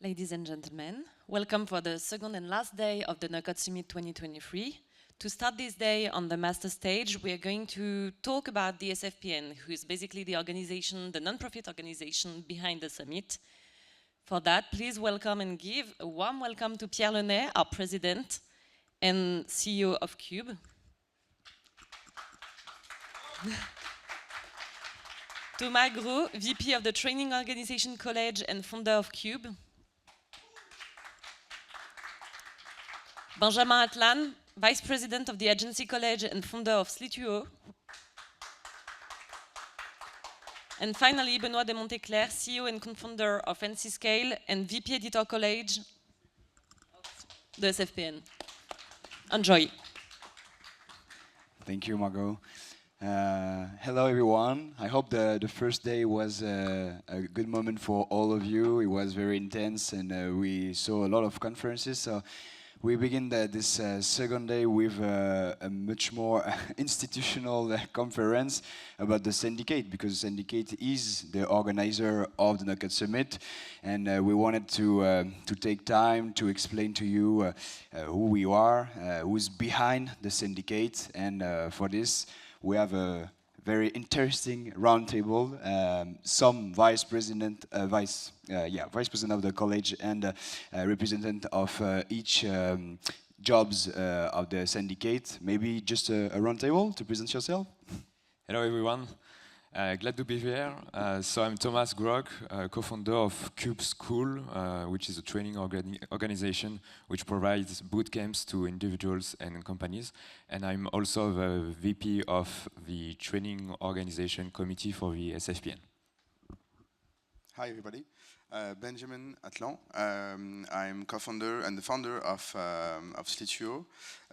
Ladies and gentlemen, welcome for the second and last day of the No-Code Summit 2023. To start this day on the master stage, we are going to talk about the SFPN, who is basically the organization, the non-profit organization behind the summit. For that, please welcome and give a warm welcome to Pierre Lenay, our president and CEO of Cube. Thomas Gros, VP of the training organization College and founder of Cube. Benjamin Atlan, Vice President of the Agency College and founder of Slituo. And finally, Benoît de Monteclair, CEO and co-founder of NC Scale and VP Editor College of the SFPN. Enjoy. Thank you, Margot. Hello, everyone. I hope the first day was a good moment for all of you. It was very intense, and we saw a lot of conferences. So we begin this second day with a much more institutional conference about the syndicate, because Syndicate is the organizer of the No-Code Summit, and we wanted to take time to explain to you who we are, who's behind the syndicate, and for this we have a very interesting roundtable. Some vice president of the college and representative of each jobs of the syndicate. Maybe just a roundtable to present yourself. Hello everyone, glad to be here. So I'm Thomas Grog, co-founder of Cube School, which is a training organization which provides boot camps to individuals and companies. And I'm also the VP of the training organization committee for the SFPN. Hi everybody, Benjamin Atlan. I'm co-founder and the founder of Slituo,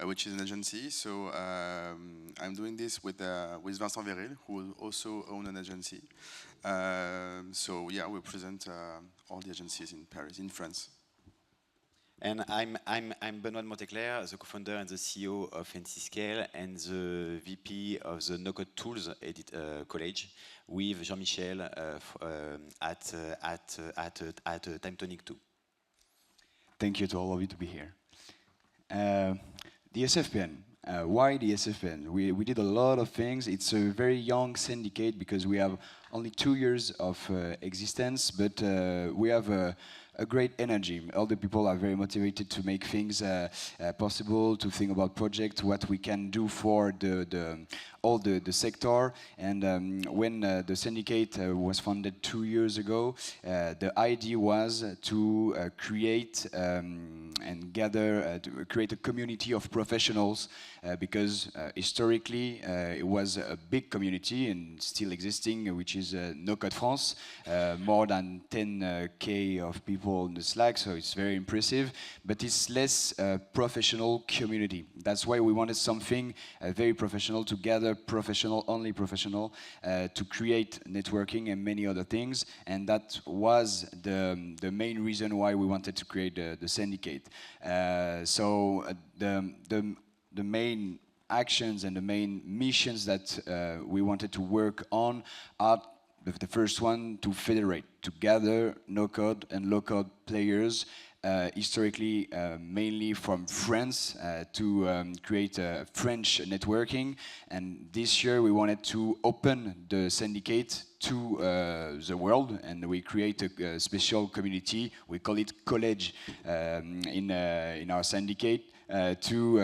which is an agency. So I'm doing this with Vincent Véril, who also owns an agency. So yeah, we present all the agencies in Paris, in France. And I'm Benoît de Monteclair, the co-founder and the CEO of NC Scale and the VP of the No-Code Tools College with Jean-Michel at Time Tonic 2. Thank you to all of you to be here. The SFPN. Why the SFPN? We did a lot of things. It's a very young syndicate because we have only 2 years of existence, but we have a great energy. All the people are very motivated to make things possible, to think about projects, what we can do for all the sector. And when the syndicate was founded 2 years ago, the idea was to create and gather, to create a community of professionals, because historically it was a big community and still existing, which is No-Code France, more than 10K of people on the Slack, so it's very impressive, but it's less professional community. That's why we wanted something very professional, to gather professional, only professional, to create networking and many other things, and that was the main reason why we wanted to create the syndicate. So the main actions and the main missions that we wanted to work on are the first one, to federate, to gather no-code and low-code players, historically mainly from France, to create a French networking. And this year we wanted to open the syndicate to the world, and we create a special community. We call it College in our syndicate. To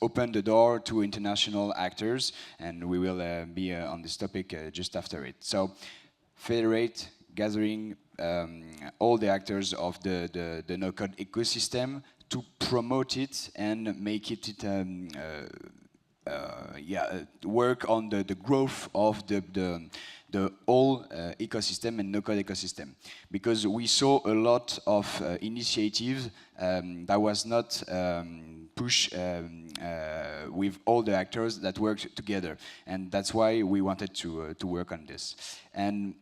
open the door to international actors, and we will be on this topic just after it. So, federate, gathering all the actors of the no-code ecosystem to promote it and make it work on the growth of the whole ecosystem and no-code ecosystem, because we saw a lot of initiatives that was not pushed with all the actors that worked together, and that's why we wanted to work on this. And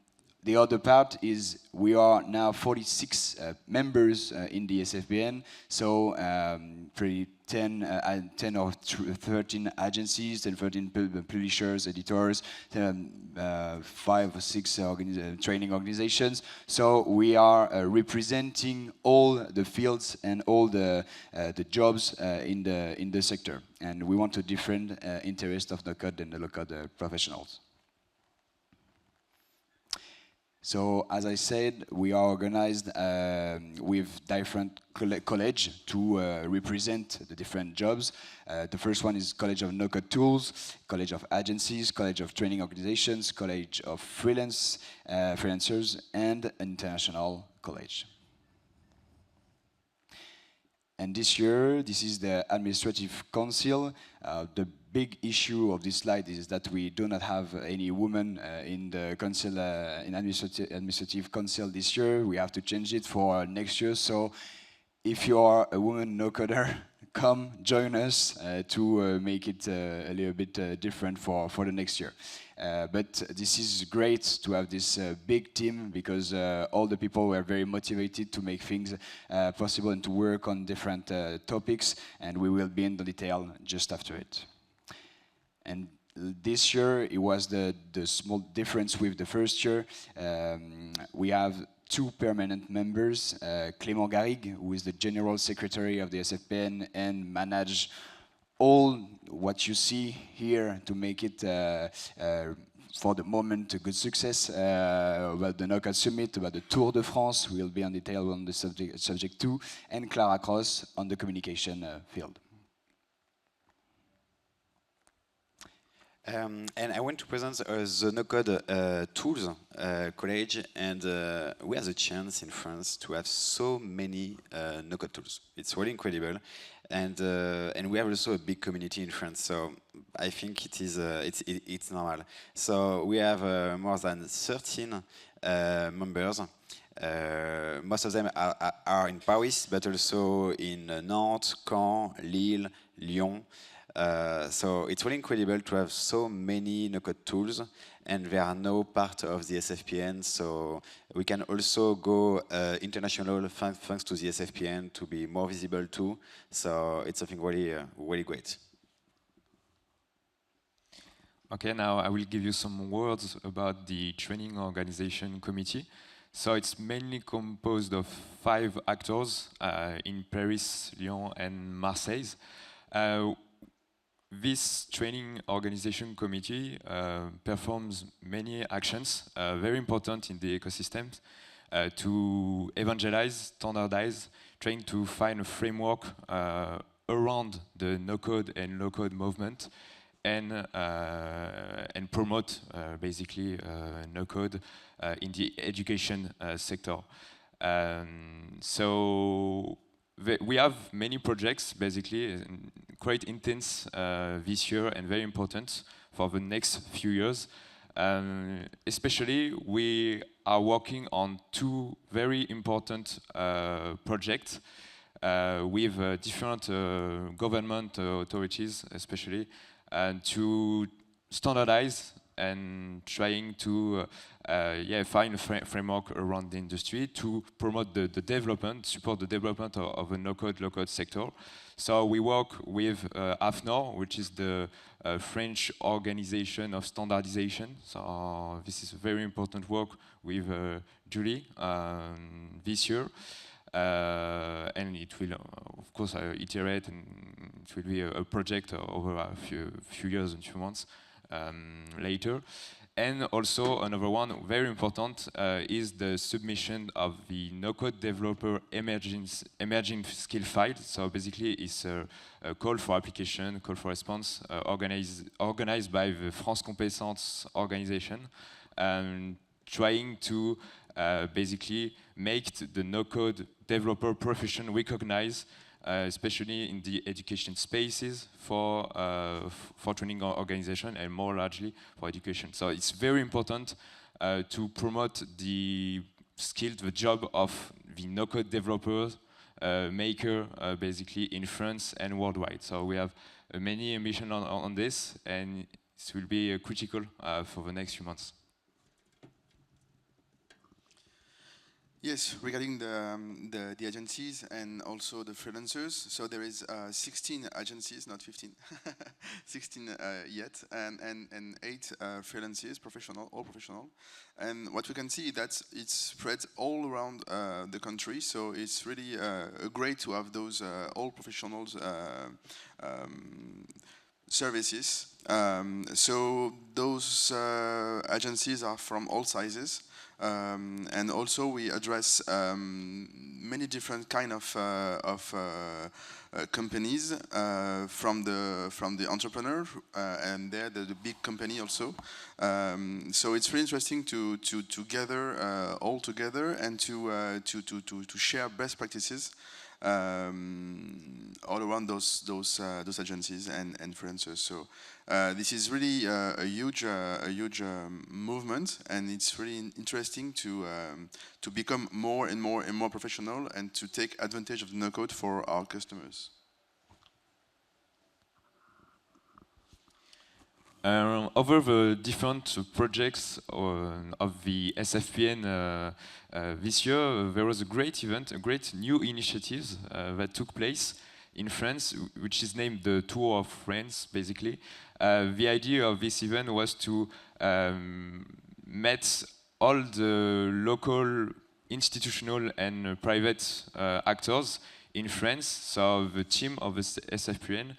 the other part is we are now 46 members in the SFPN, so pretty 10 or 13 agencies, 10, 13 publishers, editors, 5 or 6 training organizations. So we are representing all the fields and all the jobs in the sector, and we want to defend interest of the code and the low-code professionals. So, as I said, we are organized with different college to represent the different jobs. The first one is College of No-Code Tools, College of Agencies, College of Training Organizations, College of Freelancers, and International College. And this year, this is the Administrative Council. The big issue of this slide is that we do not have any women in the council, in administrative council this year. We have to change it for next year. So if you are a woman no-coder, come join us to make it a little bit different for the next year. But this is great to have this big team because all the people were very motivated to make things possible and to work on different topics, and we will be in the detail just after it. And this year, it was the small difference with the first year. We have 2 permanent members, Clément Garrigue, who is the General Secretary of the SFPN and manage all what you see here to make it, for the moment, a good success, about the No-Code Summit, about the Tour de France, we'll be on detail on the subject too, and Clara Cross on the communication field. And I want to present the No-Code Tools College, and we have the chance in France to have so many No-Code tools. It's really incredible, and we have also a big community in France. So I think it is it's normal. So we have more than 13 members. Most of them are in Paris, but also in Nantes, Caen, Lille, Lyon. So it's really incredible to have so many no-code tools, and they are now part of the SFPN. So we can also go international thanks to the SFPN to be more visible too. So it's something really, really great. Okay, now I will give you some words about the training organization committee. So it's mainly composed of 5 actors in Paris, Lyon, and Marseille. This training organization committee performs many actions, very important in the ecosystem, to evangelize, standardize, trying to find a framework around the no-code and low-code movement, and promote basically no-code in the education sector. So we have many projects, basically, quite intense this year and very important for the next few years. Especially, we are working on 2 very important projects with different government authorities, especially, to standardize and trying to find a framework around the industry to promote the development, support the development of a no-code, low-code sector. So we work with AFNOR, which is the French organization of standardization. So this is a very important work with Julie this year. And it will, of course, iterate, and it will be a project over a few years and few months later. And also another one, very important, is the submission of the no-code developer emerging skill file. So basically, it's a call for application, call for response, organized by the France Compétences organization, trying to basically make the no-code developer profession recognized, especially in the education spaces for training organization and more largely for education. So it's very important to promote the job of the no-code developers, maker, basically in France and worldwide. So we have many ambitions on this, and it will be critical for the next few months. Yes, regarding the agencies and also the freelancers, so there is 16 agencies, not 15, 16 yet, and 8 freelancers, all professional. And what we can see that it spreads all around the country, so it's really great to have those all professionals services. So those agencies are from all sizes. And also we address many different kind of companies from the entrepreneur and the big company also. So it's really interesting to gather all together and to share best practices all around those agencies and freelancers. So this is really a huge movement, and it's really interesting to become more and more professional and to take advantage of the no-code for our customers. Over the different projects of the SFPN this year, there was a great event, a great new initiative that took place in France, which is named the Tour of France, basically. The idea of this event was to meet all the local institutional and private actors in France. So the team of the SFPN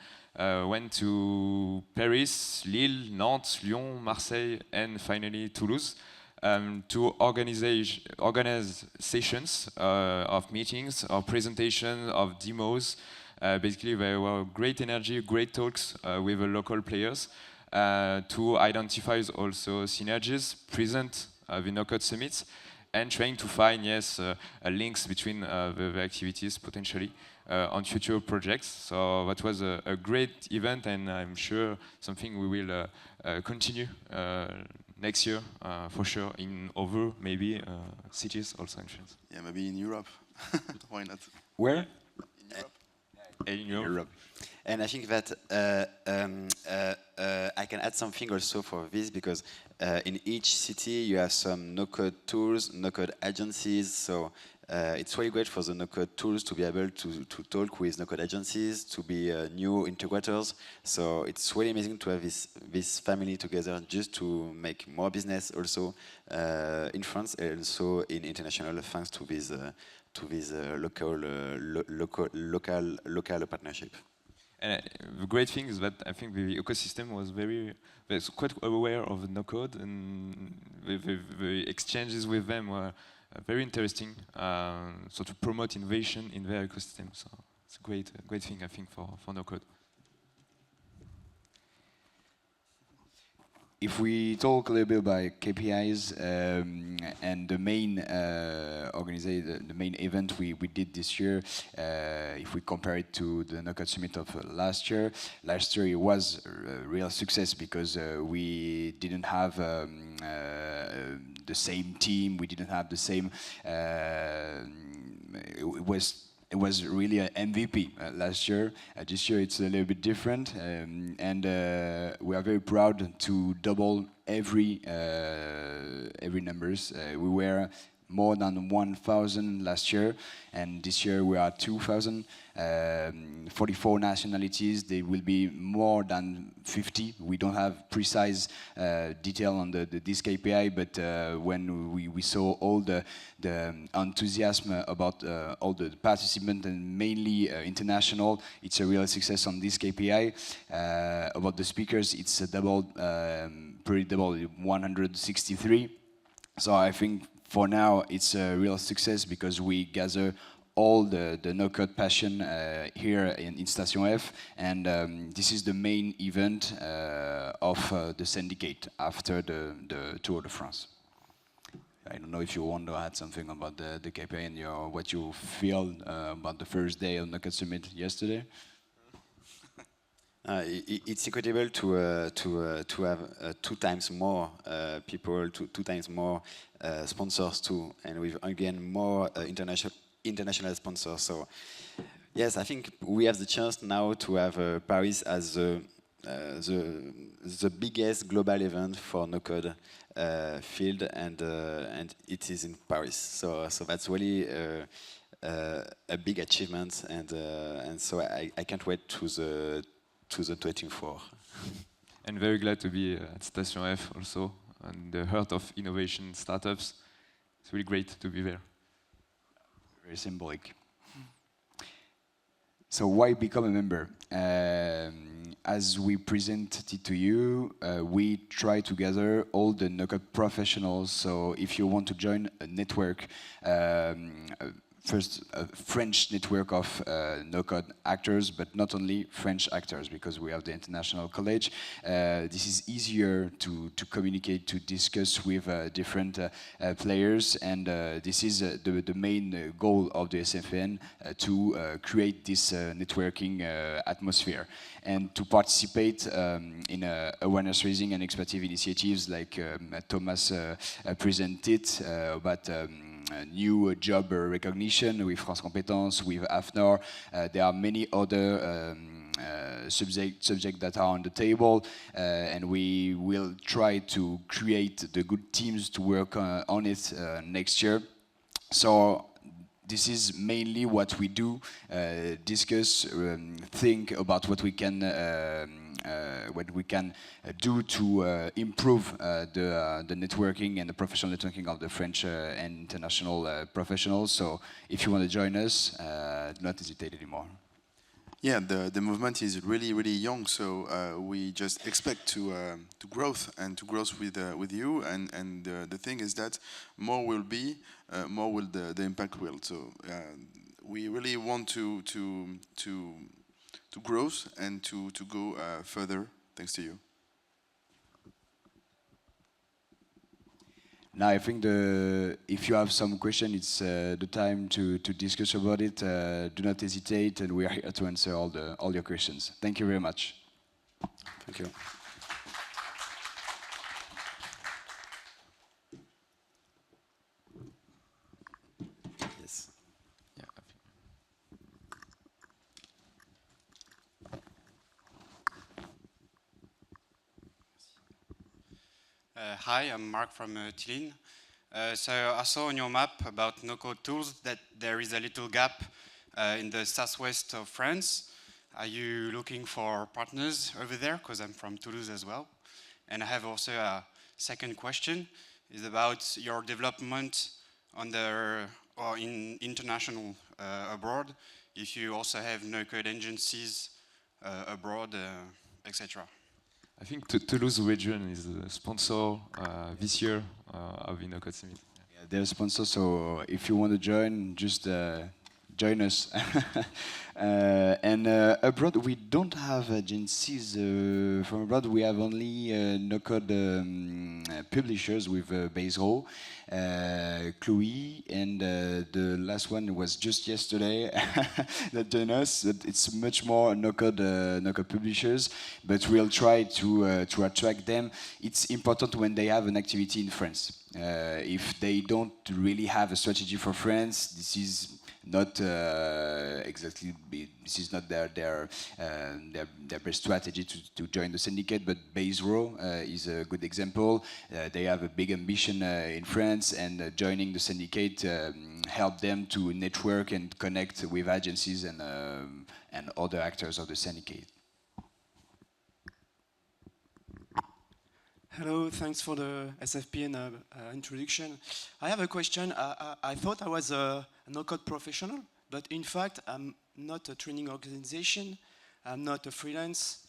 went to Paris, Lille, Nantes, Lyon, Marseille, and finally Toulouse to organize sessions of meetings, of presentations, of demos. Basically, there were great energy, great talks with the local players to identify also synergies, present the no-code summits, and trying to find, links between the activities potentially on future projects. So that was a great event, and I'm sure something we will continue next year for sure in other maybe cities also in France. Yeah, maybe in Europe. Why not? Where? In Europe. Europe. And I think that I can add something also for this, because in each city you have some no-code tools, no-code agencies. So it's really great for the no-code tools to be able to talk with no-code agencies, to be new integrators. So it's really amazing to have this family together just to make more business also in France and also in international, thanks to this local partnership. And the great thing is that I think the ecosystem was quite aware of no code, and the exchanges with them were very interesting. So to promote innovation in their ecosystem, so it's a great thing I think for no code. If we talk a little bit about KPIs and the main the main event we did this year, if we compare it to the No-Code Summit of last year it was a real success because we didn't have the same team, we didn't have the same. It was really an MVP last year. This year it's a little bit different, and we are very proud to double every numbers. We were more than 1,000 last year, and this year we are 2,000. 44 nationalities. They will be more than 50. We don't have precise detail on this KPI, but when we saw all the enthusiasm about all the participants and mainly international, it's a real success on this KPI. About the speakers, it's a pretty double, 163. So I think for now it's a real success because we gather all the no-code passion here in Station F, and this is the main event of the syndicate after the Tour de France. I don't know if you want to add something about the KPI and what you feel about the first day of No-Code Summit yesterday. It's incredible to have 2 times more people, 2 times more sponsors too, and with again more international sponsors. So yes, I think we have the chance now to have Paris as the the biggest global event for no code field, and it is in Paris. So that's really a big achievement, and so I can't wait to the 24. And very glad to be at Station F also, and the heart of innovation startups. It's really great to be there. Very symbolic. So why become a member? As we presented it to you, we try to gather all the no-code professionals. So if you want to join a network, first a French network of no-code actors, but not only French actors, because we have the international college. This is easier to communicate, to discuss with different players, and this is the main goal of the SFPN, to create this networking atmosphere and to participate in awareness raising and expertise initiatives like Thomas presented about new job recognition with France Compétences, with AFNOR. There are many other subjects that are on the table, and we will try to create the good teams to work on it next year. So this is mainly what we do, discuss, think about what we can do to improve the networking and the professional networking of the French and international professionals. So if you want to join us, do not hesitate anymore. Yeah, the movement is really, really young, so we just expect to growth and to growth with you. And the thing is that more will be, more will the impact will. So we really want to grow and to go further, thanks to you. Now, I think if you have some question, it's the time to discuss about it. Do not hesitate, and we are here to answer all your questions. Thank you very much. Thank you. Yes. Yeah, Hi, I'm Mark from Tillin. So I saw on your map about no-code tools that there is a little gap in the southwest of France. Are you looking for partners over there? Because I'm from Toulouse as well. And I have also a second question, is about your development on the, or in international abroad, if you also have no-code agencies abroad, etc. I think Toulouse region is a sponsor this year of the no-code summit. Yeah, they're a sponsor, so if you want to join, just join us. And abroad, we don't have agencies from abroad. We have only no-code publishers with Baserow, Chloe, and the last one was just yesterday that joined us. It's much more no-code publishers, but we'll try to attract them. It's important when they have an activity in France. If they don't really have a strategy for France, this is not exactly. This is not their best strategy to join the syndicate. But Baserow is a good example. They have a big ambition in France, and joining the syndicate help them to network and connect with agencies and other actors of the syndicate. Hello, thanks for the SFPN introduction. I have a question. I thought I was a no-code professional, but in fact, I'm not a training organization. I'm not a freelance.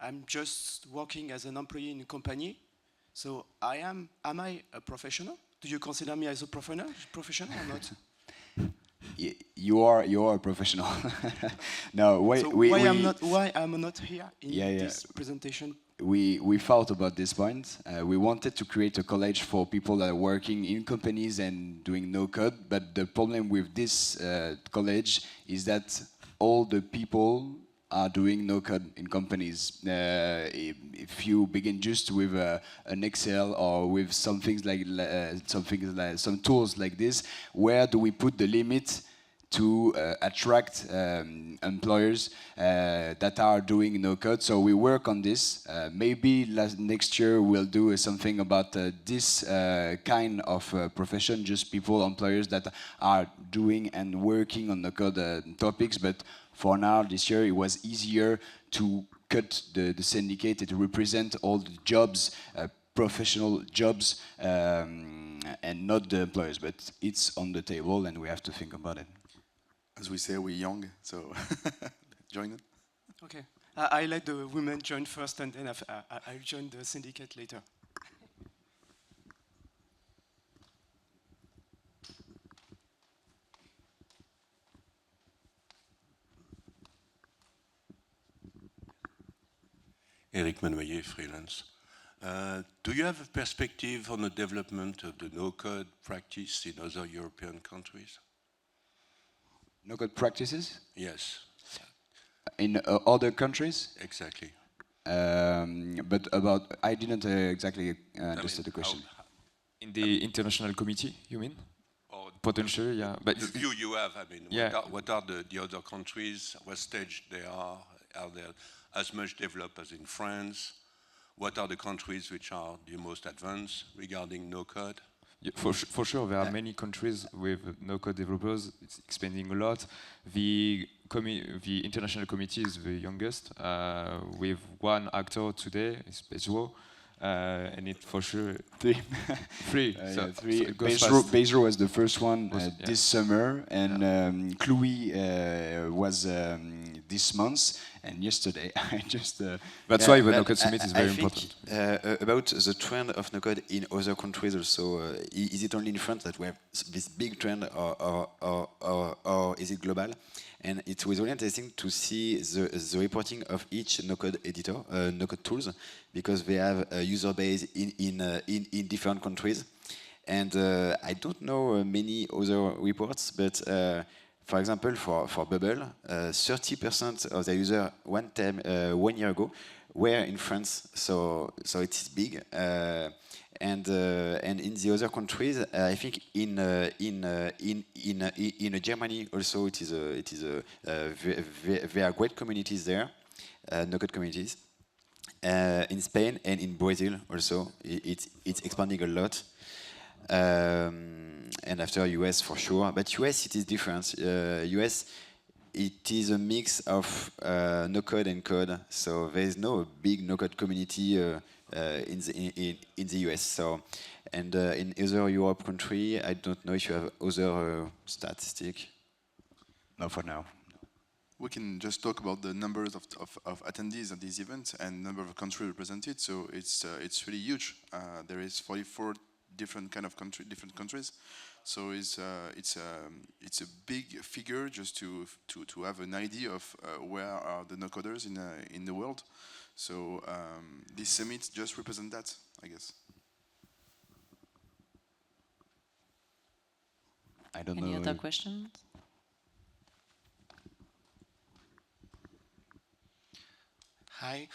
I'm just working as an employee in a company. So am I a professional? Do you consider me as a professional or not? You are a professional. No, why I'm not here in this presentation? We thought about this point. We wanted to create a college for people that are working in companies and doing no code, but the problem with this college is that all the people are doing no code in companies. If you begin just with an Excel or with some tools like this, where do we put the limit to attract employers that are doing no code. So we work on this. Maybe next year we'll do something about this kind of profession, just people, employers that are doing and working on no code topics. But for now, this year, it was easier to cut the syndicate and to represent all the jobs, professional jobs, and not the employers. But it's on the table, and we have to think about it. As we say, we're young, so join it. Okay. I let the women join first, and then I'll join the syndicate later. Eric Manoyer, freelance. Do you have a perspective on the development of the no-code practice in other European countries? No-code practices? Yes. In other countries? Exactly. But about, I didn't exactly understand the question. In the international committee, you mean? Or potentially, yeah. But the view you have, I mean, yeah. what are the other countries? What stage they are? Are they as much developed as in France? What are the countries which are the most advanced regarding no-code? Yeah, for sure, there are many countries with no-code developers. It's expanding a lot. The international committee is the youngest, with one actor today, it's Pedro, and it for sure three. So it goes fast. Bezro was the first one this summer, and Chloe was this month. And yesterday, I just... That's why the no-code summit is very important. About the trend of no-code in other countries also, is it only in France that we have this big trend, or is it global? And it was really interesting to see the reporting of each no-code editor, no-code tools, because they have a user base in different countries. And I don't know many other reports, but for example, for Bubble, 30% of the users 1 year ago were in France, so it is big. And in the other countries, I think in Germany also there are great communities there, no-code communities. In Spain and in Brazil also, it's expanding a lot. And after US for sure, but US it is different. US it is a mix of no code and code, so there is no big no code community in the US. So, and in other Europe country, I don't know if you have other statistic. No, for now. We can just talk about the numbers of attendees at these events and number of countries represented. So it's really huge. There is 44 different countries. So it's a big figure just to have an idea of where are the no-coders in the world. So this summit just represents that, I guess. I don't know. Any other questions? Hi.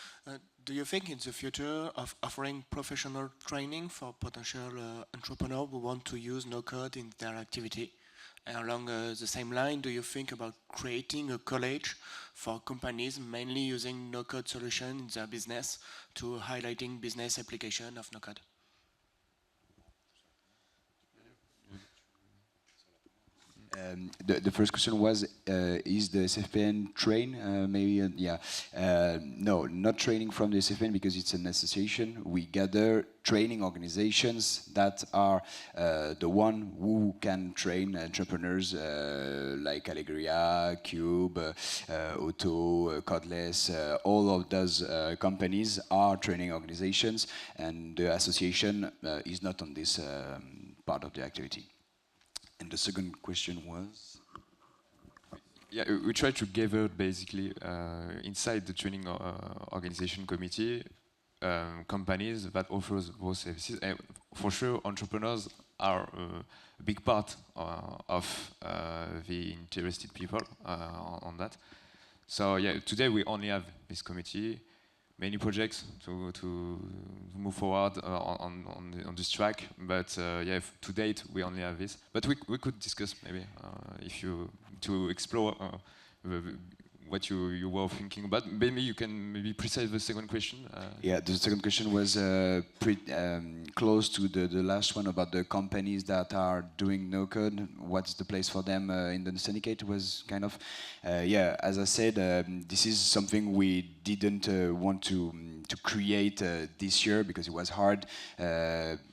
Do you think in the future of offering professional training for potential entrepreneurs who want to use no-code in their activity? And along the same line, do you think about creating a college for companies mainly using no-code solution in their business to highlighting business application of no-code? The first question was, is the SFPN train? Maybe, yeah. No, not training from the SFPN because it's an association. We gather training organizations that are the one who can train entrepreneurs like Allegria, Cube, Auto, Codeless. All of those companies are training organizations, and the association is not on this part of the activity. And the second question was? Yeah, we try to gather basically inside the training organization committee companies that offers those services. And for sure, entrepreneurs are a big part of the interested people on that. So yeah, today we only have this committee. Many projects to move forward on this track, but yeah, to date we only have this. But we could discuss maybe if you to explore what you were thinking about. Maybe you can maybe precise the second question. Yeah, the second question was close to the last one about the companies that are doing no code. What's the place for them in the syndicate? Was kind of, yeah, as I said, this is something we didn't want to create this year because it was hard.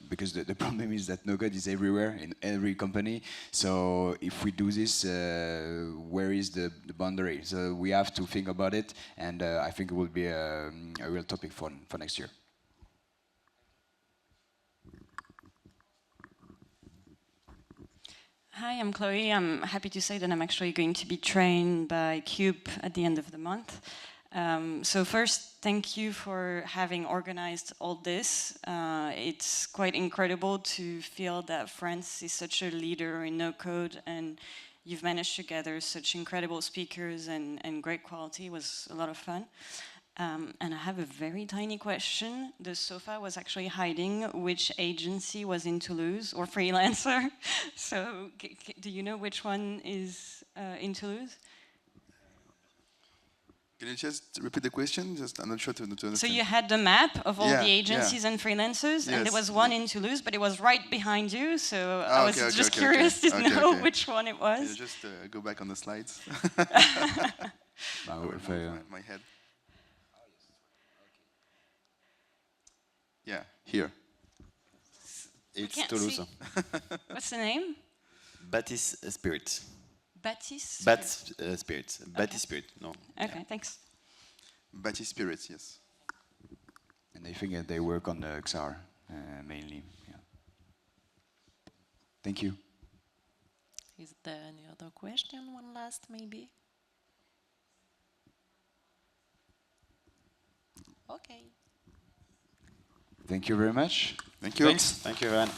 Because the problem is that no code is everywhere in every company. So if we do this, where is the boundary? So we have to think about it, and I think it will be a real topic for next year. Hi, I'm Chloe. I'm happy to say that I'm actually going to be trained by Cube at the end of the month. So first, thank you for having organized all this. It's quite incredible to feel that France is such a leader in no-code, and you've managed to gather such incredible speakers and great quality. It was a lot of fun. And I have a very tiny question. The sofa was actually hiding which agency was in Toulouse or freelancer. So do you know which one is in Toulouse? Can you just repeat the question? Just, I'm not sure to understand. So you had the map of all the agencies and freelancers, and there was one in Toulouse, but it was right behind you. So I was just curious to know which one it was. Can you just go back on the slides? My head. Yeah, here. It's Toulouse. What's the name? Baptiste Spirit. Baptiste? Spirit. Baptiste Spirit, no. Okay, thanks. Baptiste Spirit, yes. And I think they work on the XR mainly. Yeah. Thank you. Is there any other question? One last, maybe? Okay. Thank you very much. Thank you. Thanks. Thank you, everyone.